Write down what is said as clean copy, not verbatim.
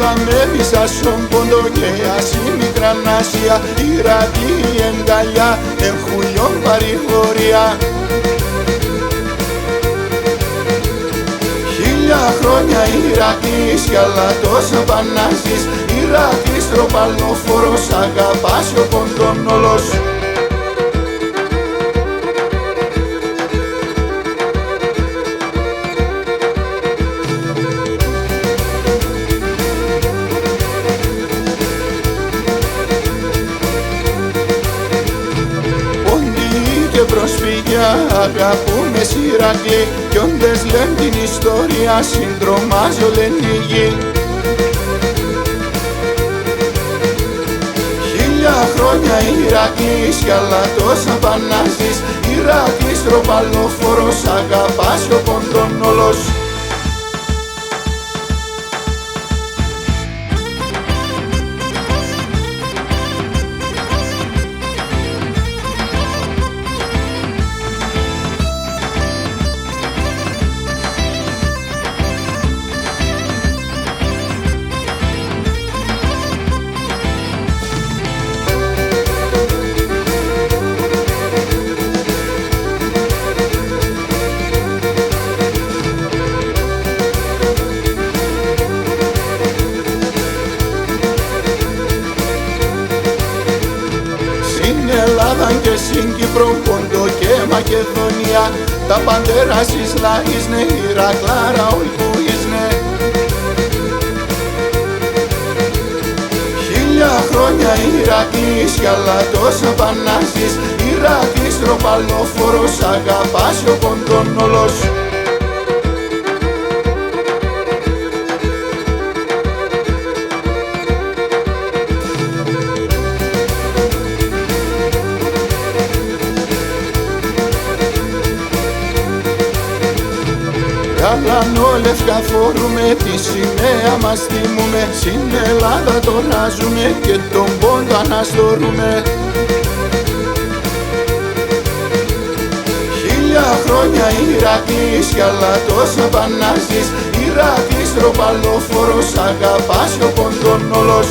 θα με βήσα στον πόντο και ασύ μικρά Ασία. Ιράκη εγκαλιά, εχουλιών παρηγορία. 1000 χρόνια Ηρακλής κι άλλα τόσα πανάζεις. Ηρακλής τροπαλόφορος, αγαπάς ο ποντών όλος. Προσφύγια αγαπούμε Ηρακλή, κι όντες λένε την ιστορία, συντρομάζω λένε η γη. 1000 χρόνια Ηρακλής κι άλλα τόσα πανάζεις. Ηρακλής τροπαλόφορος, αγαπάς ο ποντών όλος. Ελλάδα και στην Κύπρο, Πόντο και Μακεδονία, τα παντέρας εις λαΐσνε, Ηρακλάρα όλοι που ήσνε. 1000 χρόνια Ηρακλής κι άλλα τόσα πανάζεις. Ηρακλής τροπαλόφορος, αγαπάς ο ποντών όλος. Γαλανόλευκα φορούμε, τη σημαία μας τιμούμε. Στην Ελλάδα τώρα ζούμε και τον πόντο αναστορούμε. 1000 χρόνια Ηρακλής κι άλλα τόσα πανάζεις. Ηρακλής τροπαλόφορος, αγαπάς ο ποντών όλος.